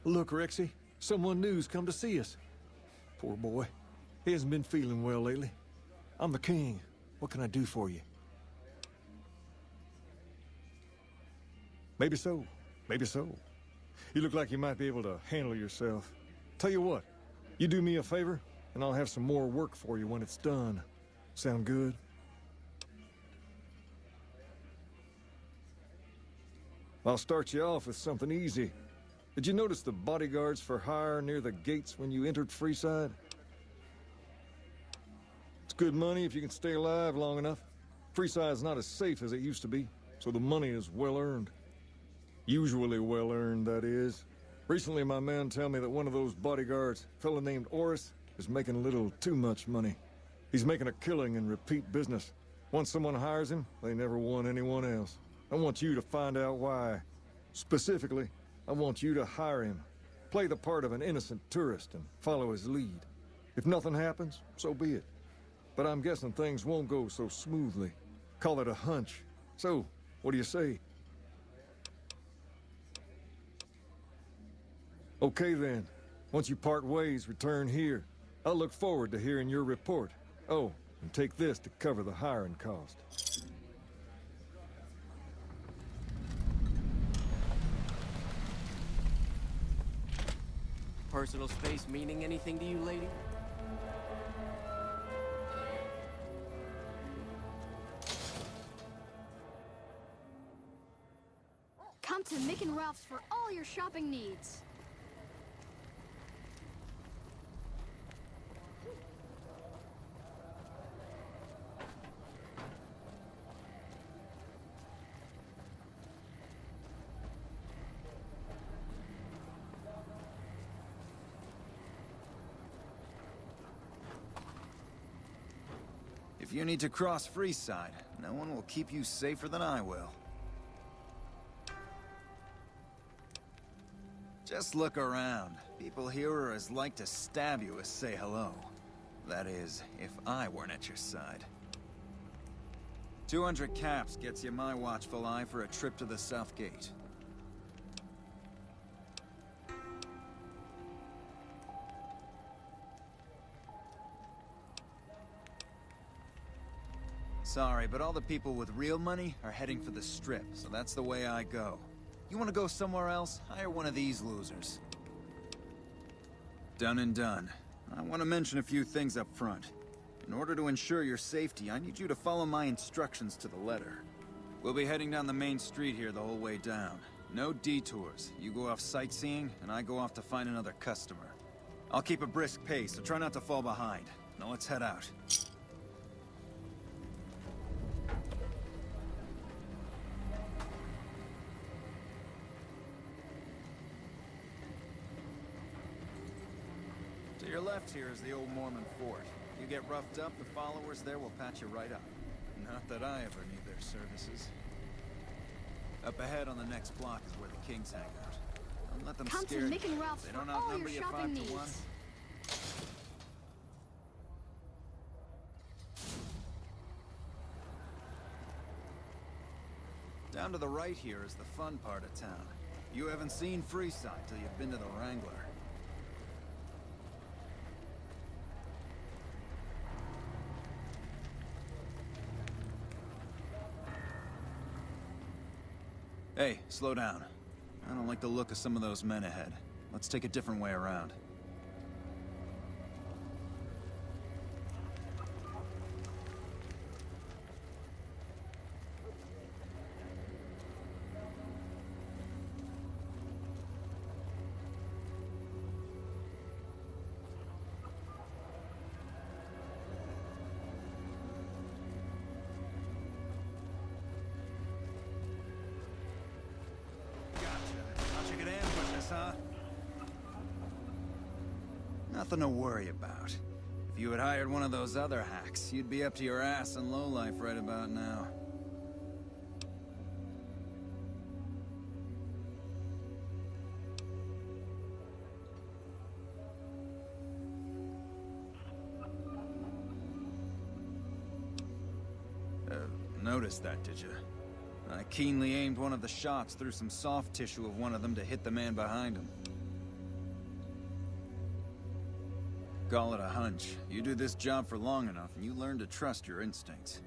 Look, Rexy, someone new's come to see us. Poor boy. He hasn't been feeling well lately. I'm the king. What can I do for you? Maybe so. Maybe so. You look like you might be able to handle yourself. Tell you what, you do me a favor, and I'll have some more work for you when it's done. Sound good? I'll start you off with something easy. Did you notice the bodyguards for hire near the gates when you entered Freeside? It's good money if you can stay alive long enough. Freeside's not as safe as it used to be, so the money is well earned. Usually well earned, that is. Recently, my man told me that one of those bodyguards, a fellow named Oris, is making a little too much money. He's making a killing in repeat business. Once someone hires him, they never want anyone else. I want you to find out why. Specifically, I want you to hire him. Play the part of an innocent tourist and follow his lead. If nothing happens, so be it. But I'm guessing things won't go so smoothly. Call it a hunch. So, what do you say? Okay then. Once you part ways, return here. I'll look forward to hearing your report. Oh, and take this to cover the hiring cost. Personal space meaning anything to you, lady? Come to Mick and Ralph's for all your shopping needs. If you need to cross Freeside, no one will keep you safer than I will. Just look around. People here are as like to stab you as say hello. That is, if I weren't at your side. 200 caps gets you my watchful eye for a trip to the South Gate. Sorry, but all the people with real money are heading for the Strip, so that's the way I go. You want to go somewhere else? Hire one of these losers. Done and done. I want to mention a few things up front. In order to ensure your safety, I need you to follow my instructions to the letter. We'll be heading down the main street here the whole way down. No detours. You go off sightseeing, and I go off to find another customer. I'll keep a brisk pace, so try not to fall behind. Now let's head out. To your left here is the old Mormon fort. You get roughed up, the followers there will patch you right up. Not that I ever need their services. Up ahead on the next block is where the kings hang out. Don't let them scare you. Come to Mick and Ralph's They for don't all outnumber your you shopping 5 to 1. needs. Down to the right here is the fun part of town. You haven't seen Freeside till you've been to the Wrangler. Hey, slow down. I don't like the look of some of those men ahead. Let's take a different way around. Huh? Nothing to worry about. If you had hired one of those other hacks, you'd be up to your ass in lowlife right about now. Noticed that, did you? I keenly aimed one of the shots through some soft tissue of one of them to hit the man behind him. Call it a hunch. You do this job for long enough, and you learn to trust your instincts.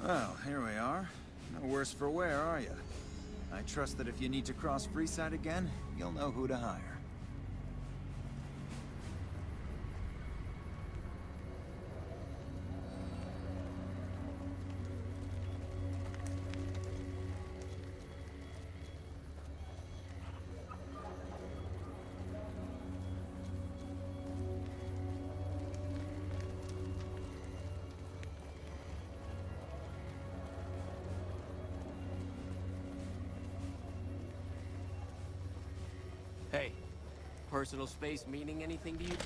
Well, here we are. No worse for wear, are you? I trust that if you need to cross Freeside again, you'll know who to hire. Hey, personal space meaning anything to you?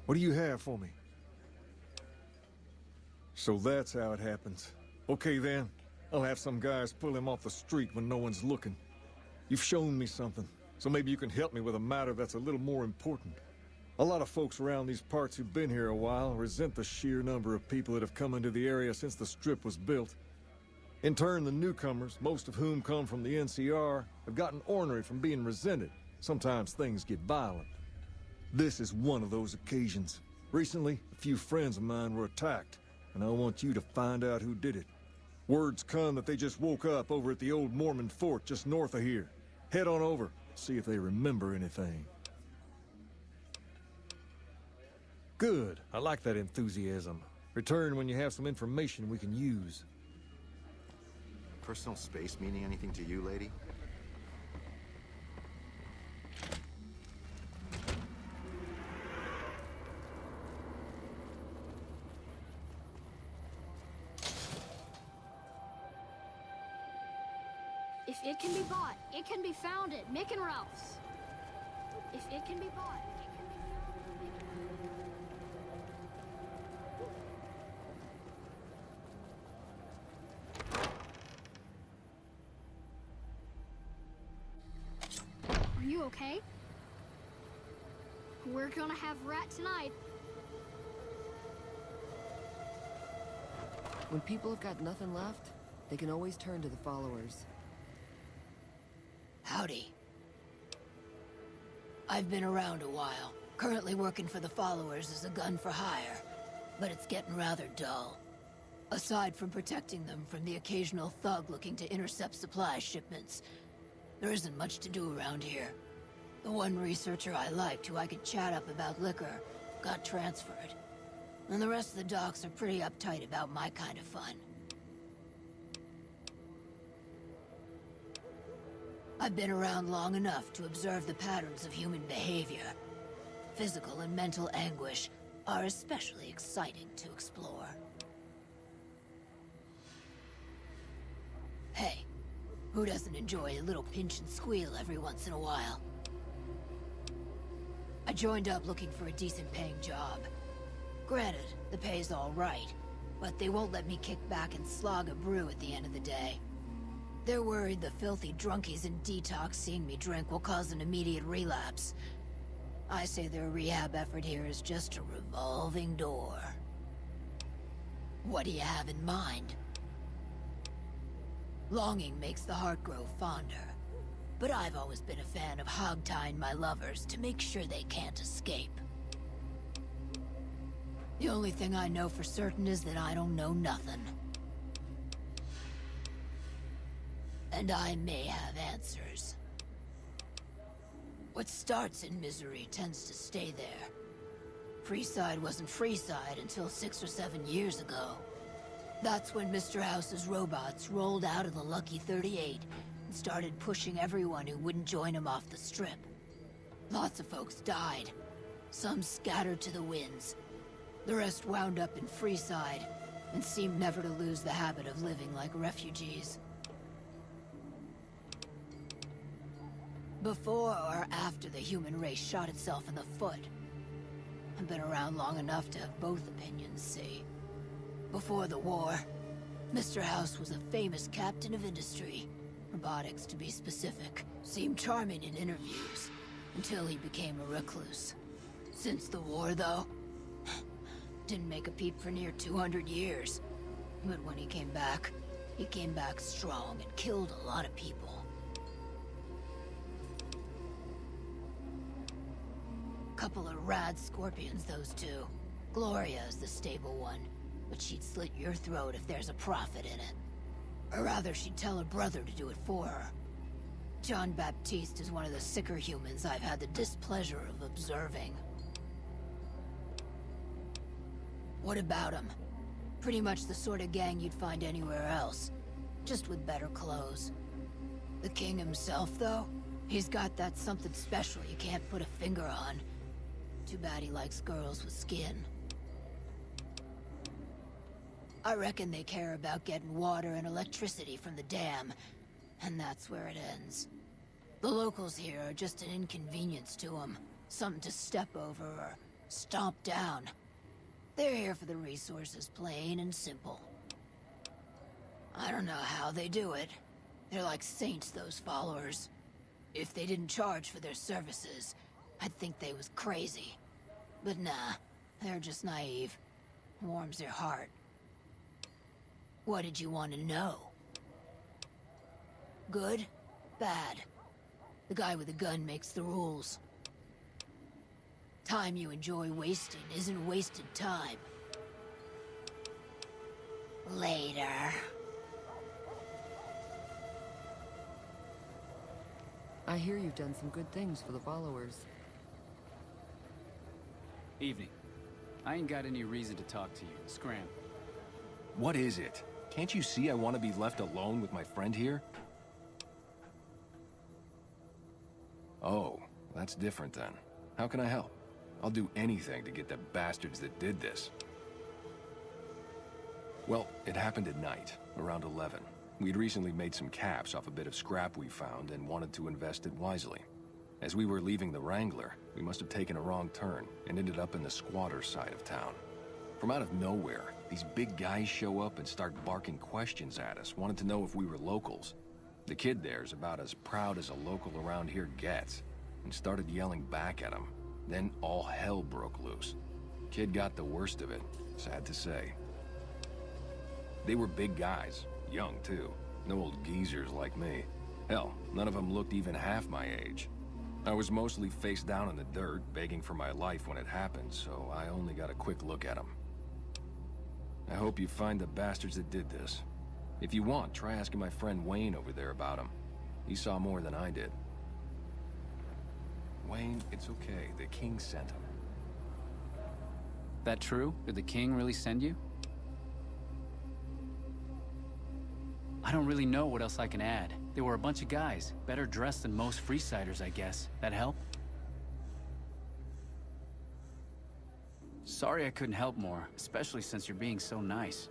What do you have for me? So that's how it happens. Okay then, I'll have some guys pull him off the street when no one's looking. You've shown me something, so maybe you can help me with a matter that's a little more important. A lot of folks around these parts who've been here a while resent the sheer number of people that have come into the area since the Strip was built. In turn, the newcomers, most of whom come from the NCR, have gotten ornery from being resented. Sometimes things get violent. This is one of those occasions. Recently, a few friends of mine were attacked, and I want you to find out who did it. Word's come that they just woke up over at the old Mormon fort just north of here. Head on over, see if they remember anything. Good. I like that enthusiasm. Return when you have some information we can use. Personal space meaning anything to you, lady? If it can be bought, it can be found at Mick and Ralph's. If it can be bought, it can be found. Are you okay? We're gonna have rat tonight. When people have got nothing left, they can always turn to the followers. Howdy. I've been around a while, currently working for the Followers as a gun for hire, but it's getting rather dull. Aside from protecting them from the occasional thug looking to intercept supply shipments, there isn't much to do around here. The one researcher I liked who I could chat up about liquor got transferred, and the rest of the docs are pretty uptight about my kind of fun. I've been around long enough to observe the patterns of human behavior. Physical and mental anguish are especially exciting to explore. Hey, who doesn't enjoy a little pinch and squeal every once in a while? I joined up looking for a decent paying job. Granted, the pay's all right, but they won't let me kick back and slog a brew at the end of the day. They're worried the filthy drunkies in detox seeing me drink will cause an immediate relapse. I say their rehab effort here is just a revolving door. What do you have in mind? Longing makes the heart grow fonder, but I've always been a fan of hog-tying my lovers to make sure they can't escape. The only thing I know for certain is that I don't know nothing. And I may have answers. What starts in misery tends to stay there. Freeside wasn't Freeside until 6 or 7 years ago. That's when Mr. House's robots rolled out of the Lucky 38 and started pushing everyone who wouldn't join him off the strip. Lots of folks died. Some scattered to the winds. The rest wound up in Freeside and seemed never to lose the habit of living like refugees. Before or after the human race shot itself in the foot? I've been around long enough to have both opinions, see. Before the war, Mr. House was a famous captain of industry. Robotics, to be specific. Seemed charming in interviews, until he became a recluse. Since the war, though, didn't make a peep for near 200 years. But when he came back strong and killed a lot of people. Couple of rad scorpions, those two. Gloria is the stable one, but she'd slit your throat if there's a profit in it. Or rather, she'd tell her brother to do it for her. John Baptiste is one of the sicker humans I've had the displeasure of observing. What about him? Pretty much the sort of gang you'd find anywhere else, just with better clothes. The king himself, though, he's got that something special you can't put a finger on. Too bad he likes girls with skin. I reckon they care about getting water and electricity from the dam, and that's where it ends. The locals here are just an inconvenience to them, something to step over or stomp down. They're here for the resources, plain and simple. I don't know how they do it. They're like saints, those followers. If they didn't charge for their services, I'd think they was crazy. But nah, they're just naive. Warms their heart. What did you want to know? Good? Bad? The guy with the gun makes the rules. Time you enjoy wasting isn't wasted time. Later. I hear you've done some good things for the followers. Evening. I ain't got any reason to talk to you. Scram. What is it? Can't you see I want to be left alone with my friend here? Oh, that's different then. How can I help? I'll do anything to get the bastards that did this. Well, it happened at night, around 11. We'd recently made some caps off a bit of scrap we found and wanted to invest it wisely. As we were leaving the Wrangler, we must have taken a wrong turn and ended up in the squatter side of town. From out of nowhere, these big guys show up and start barking questions at us, wanted to know if we were locals. The kid there's about as proud as a local around here gets, and started yelling back at him. Then all hell broke loose. Kid got the worst of it, sad to say. They were big guys, young too, no old geezers like me. Hell, none of them looked even half my age. I was mostly face down in the dirt, begging for my life when it happened, so I only got a quick look at them. I hope you find the bastards that did this. If you want, try asking my friend Wayne over there about him. He saw more than I did. Wayne, it's okay. The king sent him. That true? Did the king really send you? I don't really know what else I can add. They were a bunch of guys, better dressed than most Freesiders, I guess. That help? Sorry I couldn't help more, especially since you're being so nice.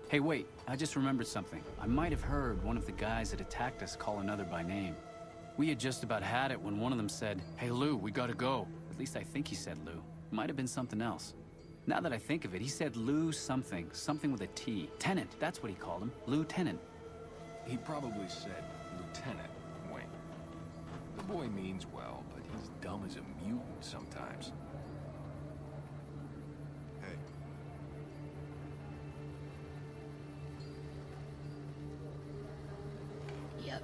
Hey, wait, I just remembered something. I might have heard one of the guys that attacked us call another by name. We had just about had it when one of them said, "Hey Lou, we gotta go." At least I think he said Lou. Might have been something else. Now that I think of it, he said Lou something. Something with a T. Tenant, that's what he called him. Lieutenant. He probably said Lieutenant Wayne. The boy means well, but he's dumb as a mutant sometimes. Hey, Yep.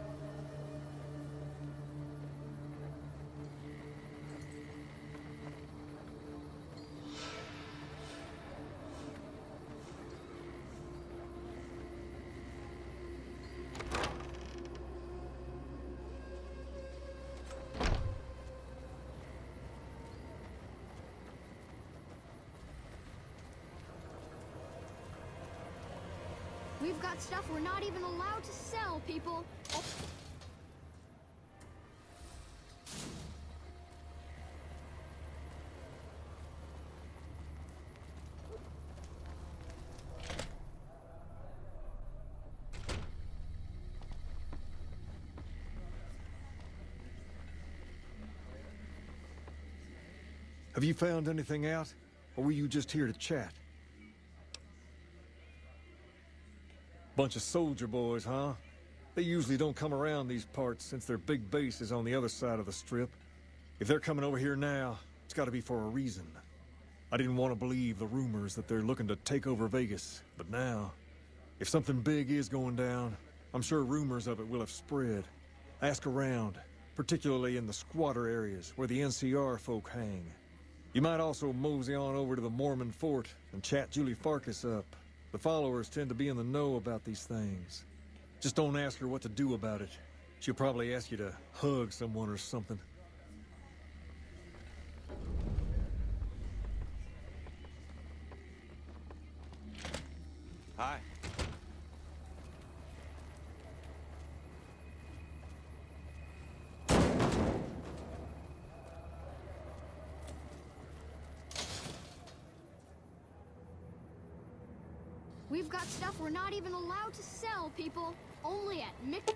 We've got stuff we're not even allowed to sell, people. Have you found anything out? Or were you just here to chat? Bunch of soldier boys, huh? They usually don't come around these parts since their big base is on the other side of the strip. If they're coming over here now, it's gotta be for a reason. I didn't want to believe the rumors that they're looking to take over Vegas, but now, if something big is going down, I'm sure rumors of it will have spread. Ask around, particularly in the squatter areas where the NCR folk hang. You might also mosey on over to the Mormon fort and chat Julie Farkas up. The followers tend to be in the know about these things. Just don't ask her what to do about it. She'll probably ask you to hug someone or something. Hi. We've got stuff we're not even allowed to sell, people. Only at Mick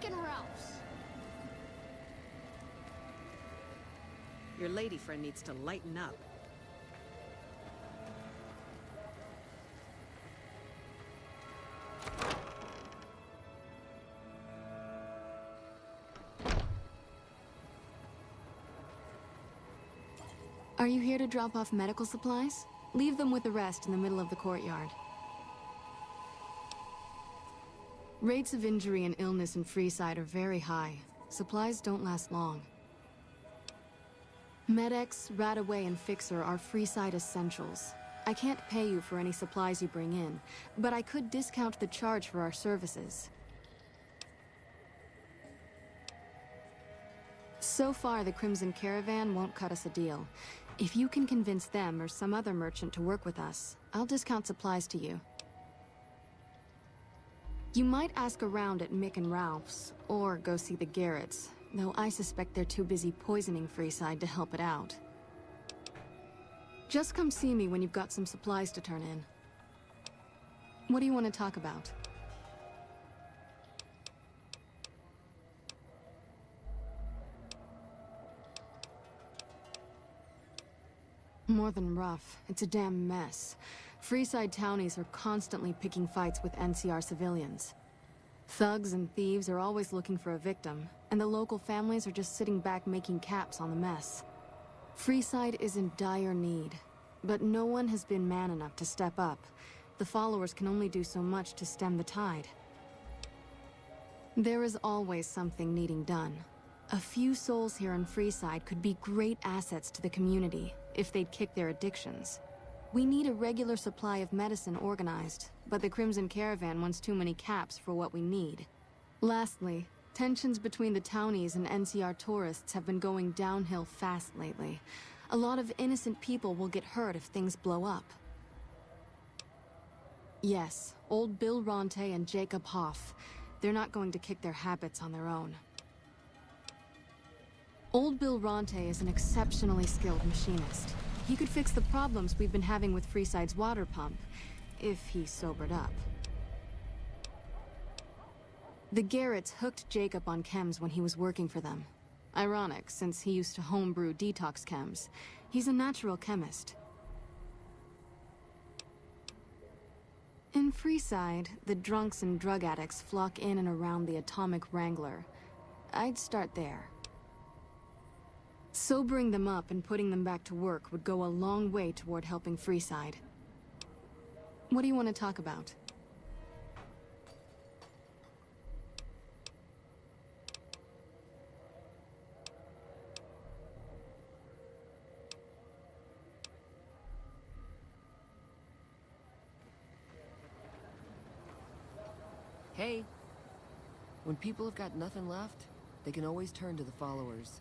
and Ralph's. Your lady friend needs to lighten up. Are you here to drop off medical supplies? Leave them with the rest in the middle of the courtyard. Rates of injury and illness in Freeside are very high. Supplies don't last long. Med-X, Radaway, and Fixer are Freeside essentials. I can't pay you for any supplies you bring in, but I could discount the charge for our services. So far, the Crimson Caravan won't cut us a deal. If you can convince them or some other merchant to work with us, I'll discount supplies to you. You might ask around at Mick and Ralph's, or go see the Garretts, though I suspect they're too busy poisoning Freeside to help it out. Just come see me when you've got some supplies to turn in. What do you want to talk about? More than rough. It's a damn mess. Freeside townies are constantly picking fights with NCR civilians. Thugs and thieves are always looking for a victim, and the local families are just sitting back making caps on the mess. Freeside is in dire need, but no one has been man enough to step up. The followers can only do so much to stem the tide. There is always something needing done. A few souls here in Freeside could be great assets to the community if they'd kick their addictions. We need a regular supply of medicine organized, but the Crimson Caravan wants too many caps for what we need. Lastly, tensions between the townies and NCR tourists have been going downhill fast lately. A lot of innocent people will get hurt if things blow up. Yes, old Bill Ronte and Jacob Hoff. They're not going to kick their habits on their own. Old Bill Ronte is an exceptionally skilled machinist. He could fix the problems we've been having with Freeside's water pump, if he sobered up. The Garretts hooked Jacob on chems when he was working for them. Ironic, since he used to homebrew detox chems. He's a natural chemist. In Freeside, the drunks and drug addicts flock in and around the Atomic Wrangler. I'd start there. Sobering them up and putting them back to work would go a long way toward helping Freeside. What do you want to talk about? Hey! When people have got nothing left, they can always turn to the followers.